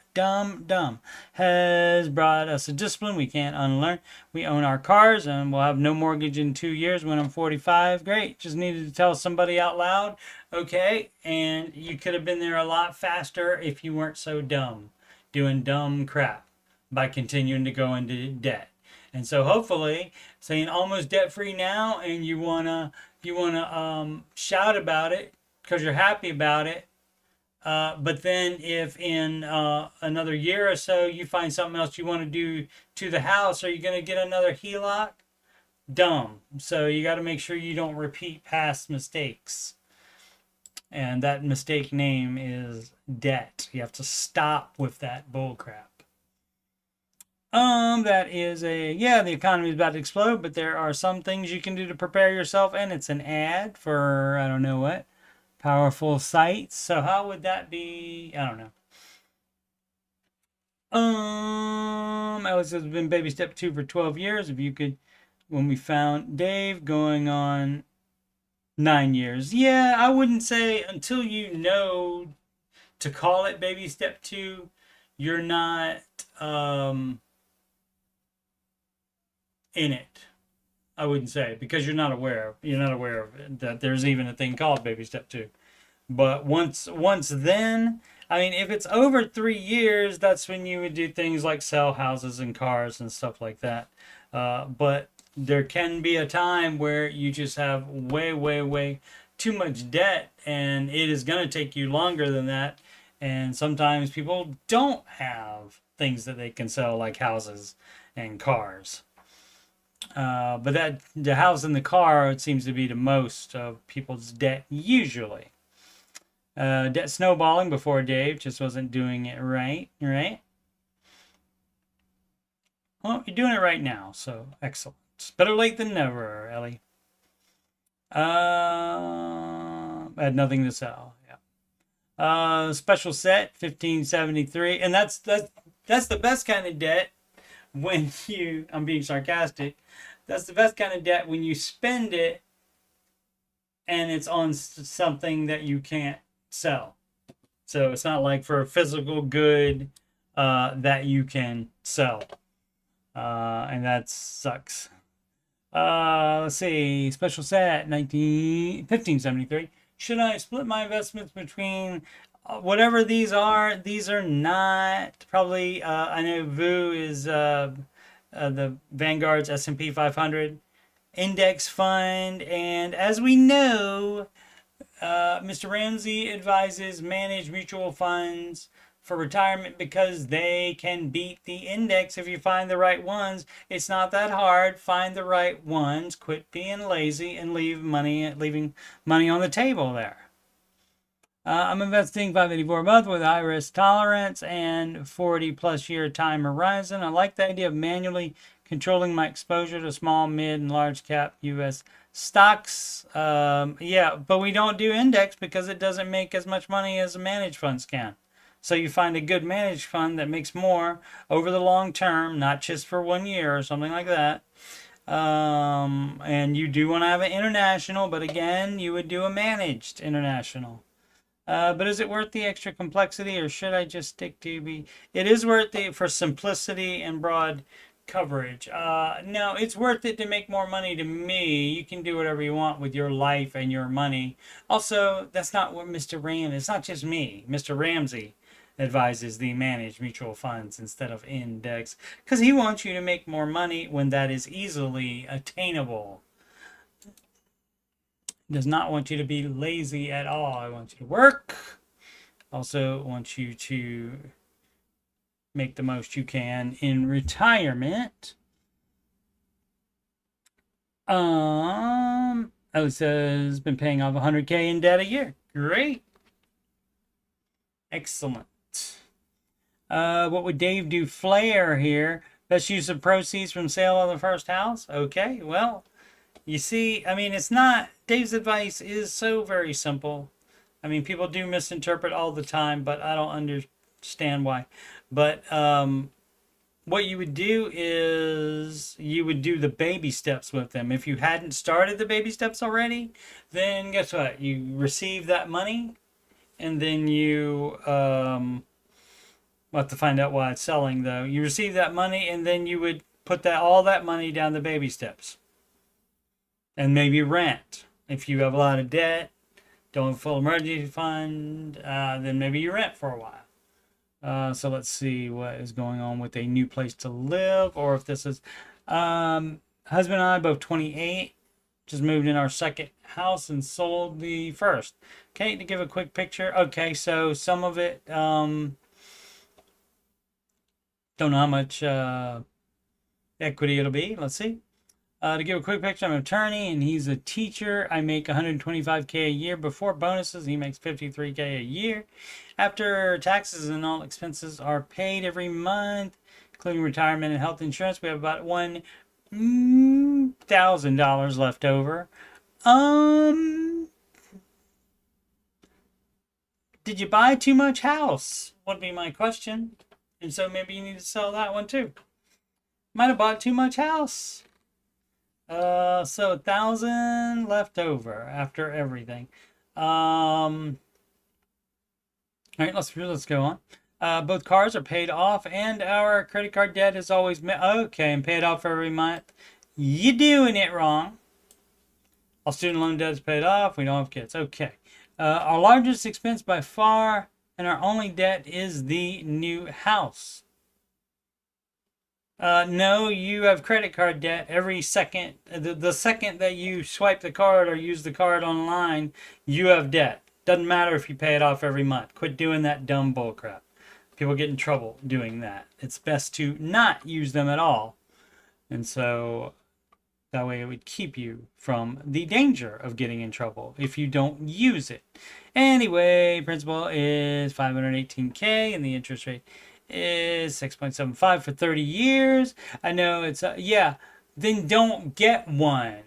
Has brought us a discipline we can't unlearn. We own our cars and we'll have no mortgage in 2 years when I'm 45. Great. Just needed to tell somebody out loud. Okay. And you could have been there a lot faster if you weren't so dumb, doing dumb crap by continuing to go into debt. And so hopefully saying almost debt free now, and you wanna shout about it because you're happy about it. But then if in another year or so you find something else you want to do to the house, are you going to get another HELOC? Dumb. So you got to make sure you don't repeat past mistakes. And that mistake name is debt. You have to stop with that bullcrap. That is the economy is about to explode, but there are some things you can do to prepare yourself, and it's an ad for, I don't know what, powerful sites. So how would that be? I don't know. Alice has been baby step 2 for 12 years. If you could, when we found Dave, going on 9 years. Yeah, I wouldn't say until you know to call it baby step 2, you're not in it. I wouldn't say, because you're not aware of it, that there's even a thing called baby step 2. But once then, I mean, if it's over 3 years, that's when you would do things like sell houses and cars and stuff like that. But there can be a time where you just have way too much debt, and it is going to take you longer than that. And sometimes people don't have things that they can sell, like houses and cars. But that the house and the car, it seems to be the most of people's debt usually. Debt snowballing before Dave just wasn't doing it right. Well, you're doing it right now, so excellent. Better late than never, Ellie. I had nothing to sell. Yeah. Special set 1573, and that's the best kind of debt when you. I'm being sarcastic. That's the best kind of debt when you spend it, and it's on something that you can't sell. So it's not like for a physical good that you can sell, and that sucks. Let's see, special set 1573. Should I split my investments between whatever these are? These are not probably. I know VU is the Vanguard's S&P 500 index fund, and as we know, Mr. Ramsey advises manage mutual funds for retirement because they can beat the index if you find the right ones. It's not that hard. Find the right ones. Quit being lazy and leaving money on the table there. I'm investing $584 a month with high risk tolerance and 40 plus year time horizon. I like the idea of manually controlling my exposure to small, mid, and large cap U.S. stocks. Yeah, but we don't do index because it doesn't make as much money as the managed funds can. So you find a good managed fund that makes more over the long term, not just for 1 year or something like that. And you do want to have an international, but again, you would do a managed international. But is it worth the extra complexity, or should I just stick to be? It is worth it for simplicity and broad coverage. No, it's worth it to make more money to me. You can do whatever you want with your life and your money. Also, that's not what Mr. Ram. It's not just me, Mr. Ramsey. advises the managed mutual funds instead of index, because he wants you to make more money when that is easily attainable. Does not want you to be lazy at all. I want you to work. Also want you to make the most you can in retirement. Oh, it says been paying off 100K in debt a year. Great. Excellent. What would Dave do? Flair here. Best use of proceeds from sale of the first house. Okay, well, you see, I mean, it's not, Dave's advice is so very simple. I mean, people do misinterpret all the time, but I don't understand why. But what you would do is you would do the baby steps with them. If you hadn't started the baby steps already, then guess what? You receive that money, and then you we'll have to find out why it's selling, though. You receive that money, and then you would put all that money down the baby steps. And maybe rent. If you have a lot of debt, don't have a full emergency fund, then maybe you rent for a while. So let's see what is going on with a new place to live, or if this is husband and I, both 28, just moved in our second house and sold the first. Okay, to give a quick picture. Okay, so some of it, don't know how much equity it'll be. Let's see. To give a quick picture, I'm an attorney and he's a teacher. I make 125K a year before bonuses. He makes 53K a year. After taxes and all expenses are paid every month, including retirement and health insurance, we have about $1,000 left over. Did you buy too much house? Would be my question. And so maybe you need to sell that one too. Might have bought too much house. So 1,000 left over after everything. All right, let's go on. Both cars are paid off, and our credit card debt is always okay and paid off every month. You're doing it wrong. All student loan debt is paid off. We don't have kids. Okay. Our largest expense by far, and our only debt is the new house. No, you have credit card debt every second. The second that you swipe the card or use the card online, you have debt. Doesn't matter if you pay it off every month. Quit doing that dumb bull crap. People get in trouble doing that. It's best to not use them at all. And so that way it would keep you from the danger of getting in trouble if you don't use it. Anyway, principal is 518K and the interest rate is 6.75 for 30 years. I know it's, yeah, then don't get one.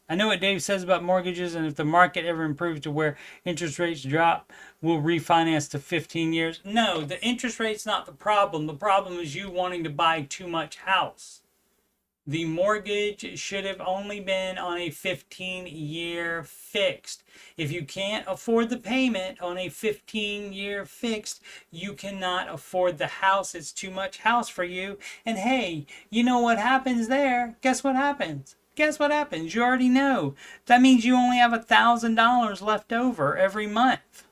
I know what Dave says about mortgages, and if the market ever improves to where interest rates drop, we'll refinance to 15 years. No, the interest rate's not the problem. The problem is you wanting to buy too much house. The mortgage should have only been on a 15-year fixed. If you can't afford the payment on a 15-year fixed, you cannot afford the house. It's too much house for you. And hey, you know what happens there? Guess what happens? Guess what happens? You already know. That means you only have $1,000 left over every month.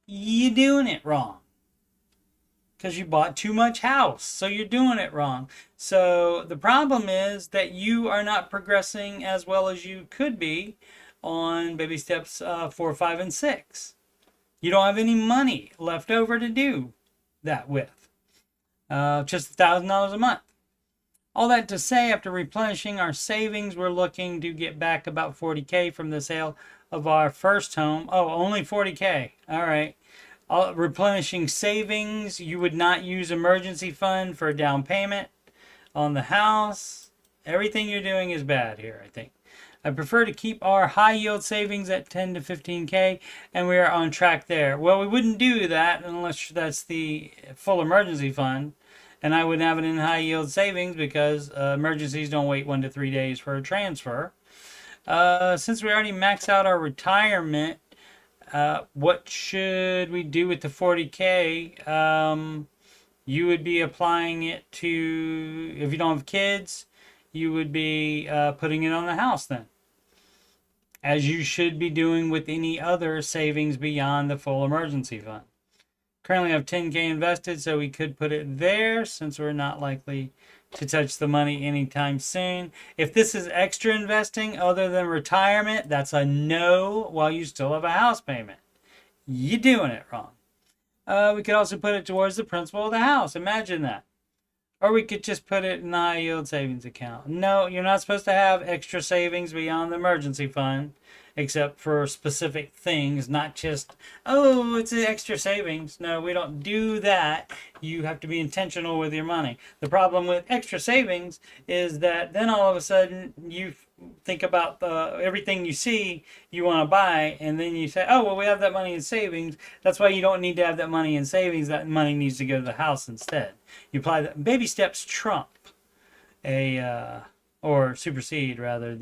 You're doing it wrong. Because you bought too much house. So you're doing it wrong. So the problem is that you are not progressing as well as you could be on baby steps 4, 5, and 6. You don't have any money left over to do that with. Just $1,000 a month. All that to say, after replenishing our savings, we're looking to get back about 40K from the sale of our first home. Oh, only 40K. All right. Replenishing savings, you would not use emergency fund for a down payment on the house. Everything you're doing is bad here, I think. I prefer to keep our high yield savings at 10 to 15K, and we are on track there. Well, we wouldn't do that unless that's the full emergency fund, and I wouldn't have it in high yield savings because emergencies don't wait 1 to 3 days for a transfer. Since we already maxed out our retirement, what should we do with the 40K? You would be applying it to, if you don't have kids, you would be putting it on the house then. As you should be doing with any other savings beyond the full emergency fund. Currently have 10K invested, so we could put it there since we're not likely to touch the money anytime soon. If this is extra investing other than retirement, that's a no while you still have a house payment. You're doing it wrong. We could also put it towards the principal of the house. Imagine that. Or we could just put it in the high yield savings account. No, you're not supposed to have extra savings beyond the emergency fund, except for specific things, not just, oh, it's an extra savings. No, we don't do that. You have to be intentional with your money. The problem with extra savings is that then all of a sudden you think about everything you see you want to buy, and then you say, oh, well, we have that money in savings. That's why you don't need to have that money in savings. That money needs to go to the house instead. You apply the baby steps trump or supersede rather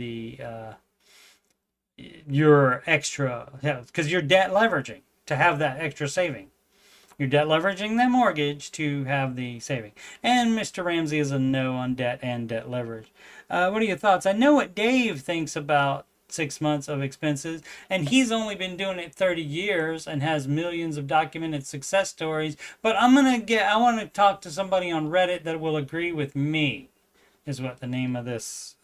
your extra, because you're debt leveraging to have that extra saving. You're debt leveraging that mortgage to have the saving. And Mr. Ramsey is a no on debt and debt leverage. What are your thoughts? I know what Dave thinks about 6 months of expenses, and he's only been doing it 30 years and has millions of documented success stories. But I want to talk to somebody on Reddit that will agree with me, is what the name of this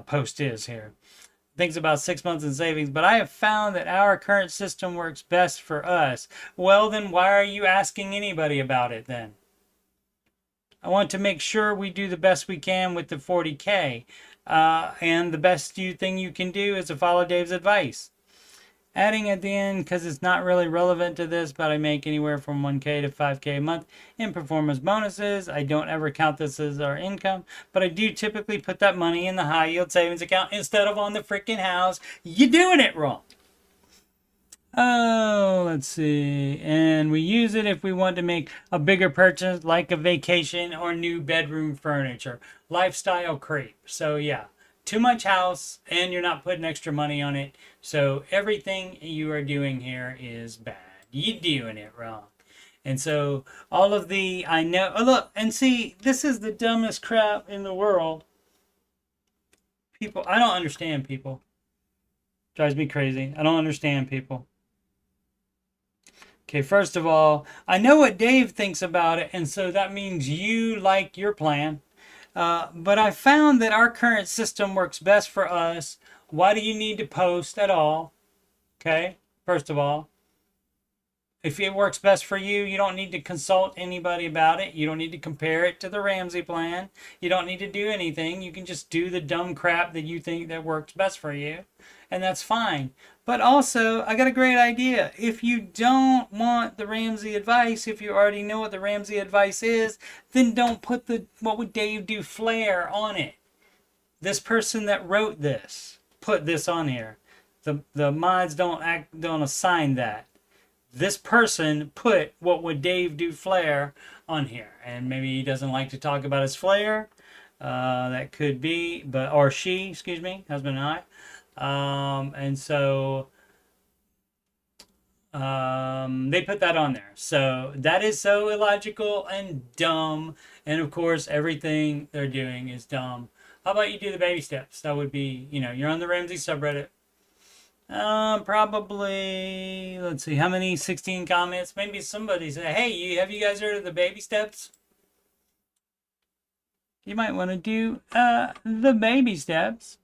post is here. Thinks about 6 months in savings, but I have found that our current system works best for us. Well, then why are you asking anybody about it then? I want to make sure we do the best we can with the 40K. And the best thing you can do is to follow Dave's advice. Adding at the end, because it's not really relevant to this, but I make anywhere from 1K to 5K a month in performance bonuses. I don't ever count this as our income, but I do typically put that money in the high yield savings account instead of on the freaking house. You're doing it wrong. Oh, let's see. And we use it if we want to make a bigger purchase, like a vacation or new bedroom furniture. Lifestyle creep. So yeah, too much house and you're not putting extra money on it. So everything you are doing here is bad. You're doing it wrong. And so all of the, I know, oh look, and see, this is the dumbest crap in the world. People, I don't understand people. Drives me crazy. I don't understand people. Okay, first of all, I know what Dave thinks about it, and so that means you like your plan. But I found that our current system works best for us. Why do you need to post at all? Okay, first of all. If it works best for you, you don't need to consult anybody about it. You don't need to compare it to the Ramsey plan. You don't need to do anything. You can just do the dumb crap that you think that works best for you. And that's fine. But also, I got a great idea. If you don't want the Ramsey advice, if you already know what the Ramsey advice is, then don't put the what would Dave do flair on it. This person that wrote this put this on here. The mods don't assign that. This person put what would Dave do flair on here, and maybe he doesn't like to talk about his flair. That could be, but or she, excuse me, husband and I. And so they put that on there. So that is so illogical and dumb. And of course, everything they're doing is dumb. How about you do the baby steps? That would be, you're on the Ramsey subreddit. Probably, let's see, how many? 16 comments. Maybe somebody say, hey, have you guys heard of the baby steps? You might want to do the baby steps.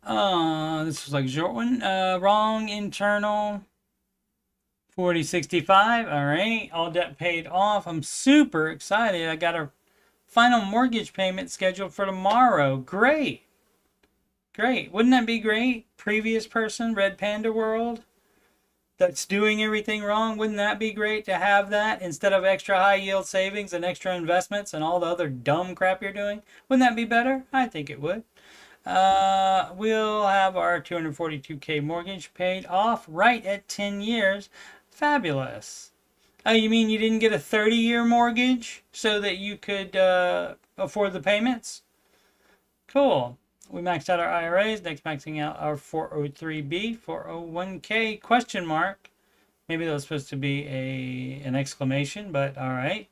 This was like a short one. Wrong internal 4065. All right, all debt paid off. I'm super excited. I got a final mortgage payment scheduled for tomorrow. Great. Great. Wouldn't that be great? Previous person, Red Panda World, that's doing everything wrong. Wouldn't that be great to have that instead of extra high yield savings and extra investments and all the other dumb crap you're doing? Wouldn't that be better? I think it would. We'll have our 242K mortgage paid off right at 10 years. Fabulous. Oh, you mean you didn't get a 30-year mortgage so that you could afford the payments? Cool. We maxed out our IRAs. Next, maxing out our 403B, 401K, question mark. Maybe that was supposed to be an exclamation, but all right.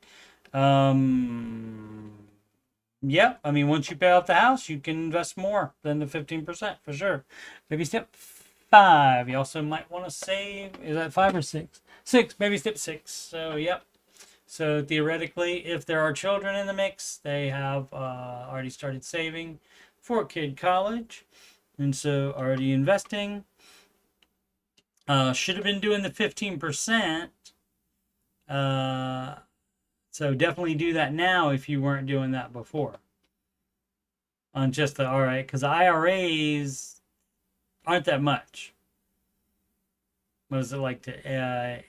Yeah, I mean, once you pay off the house, you can invest more than the 15% for sure. Baby step 5. You also might want to save, is that 5 or 6? 6, baby step 6. So, yep. So theoretically, if there are children in the mix, they have already started saving for kid college. And so already investing. Should have been doing the 15%. So definitely do that now if you weren't doing that before. On just the, all right, because IRAs aren't that much. What is it like to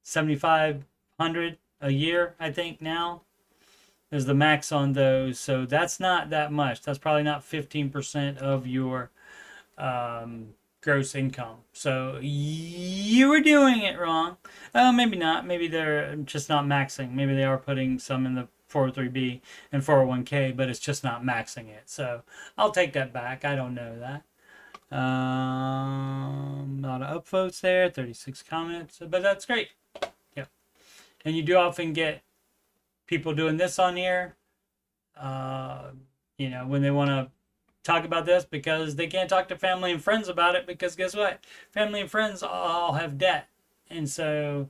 7,500 a year, I think now is the max on those. So that's not that much. That's probably not 15% of your gross income. So you were doing it wrong. Maybe not. Maybe they're just not maxing. Maybe they are putting some in the 403b and 401k, but it's just not maxing it. So I'll take that back. I don't know that. A lot of upvotes there, 36 comments, but that's great. Yep. And you do often get people doing this on here, you know, when they want to talk about this because they can't talk to family and friends about it, because guess what? Family and friends all have debt. And so,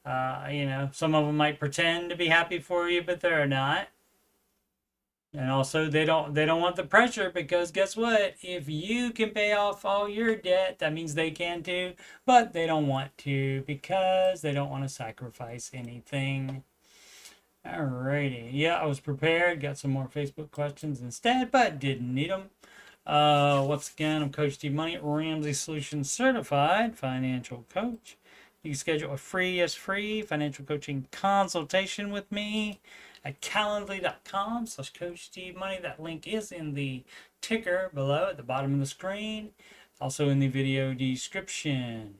you know, some of them might pretend to be happy for you, but they're not. And also they don't want the pressure, because guess what? If you can pay off all your debt, that means they can too, but they don't want to because they don't want to sacrifice anything. Alrighty. Yeah, I was prepared. Got some more Facebook questions instead, but didn't need them. Once again, I'm Coach Steve Money, Ramsey Solutions Certified Financial Coach. You can schedule a free financial coaching consultation with me at calendly.com/Coach Steve Money. That link is in the ticker below at the bottom of the screen. Also in the video description.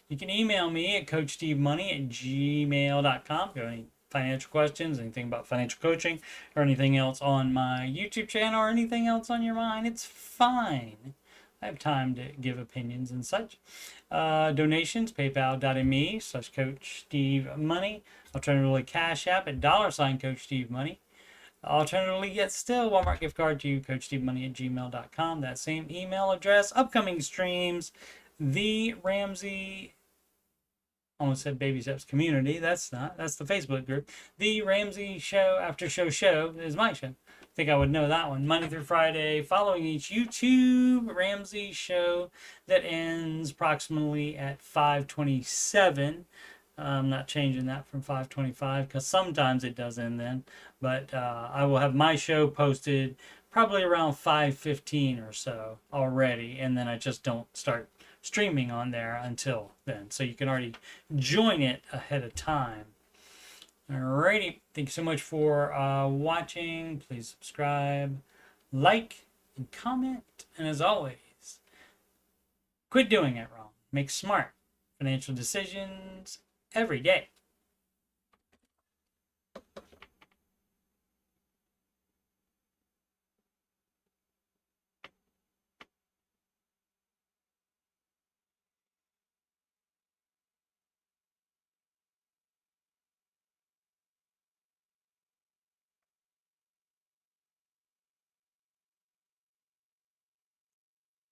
You can email me at coachstevemoney@gmail.com. If you have any financial questions, anything about financial coaching, or anything else on my YouTube channel, or anything else on your mind, it's fine. I have time to give opinions and such. Donations, paypal.me/Coach Steve Money. Alternatively, Cash App at $Coach Steve Money. Alternatively, yet still, Walmart gift card to coachstevemoney@gmail.com. That same email address. Upcoming streams, the Ramsey, almost said Baby Steps Community. That's not. That's the Facebook group. The Ramsey Show, Aftershow show is my show. I think I would know that one. Monday through Friday, following each YouTube Ramsey show that ends approximately at 5:27. I'm not changing that from 5:25 because sometimes it does end then. But I will have my show posted probably around 5:15 or so already, and then I just don't start streaming on there until then. So you can already join it ahead of time. Alrighty. Thank you so much for watching. Please subscribe, like, and comment. And as always, quit doing it wrong. Make smart financial decisions every day.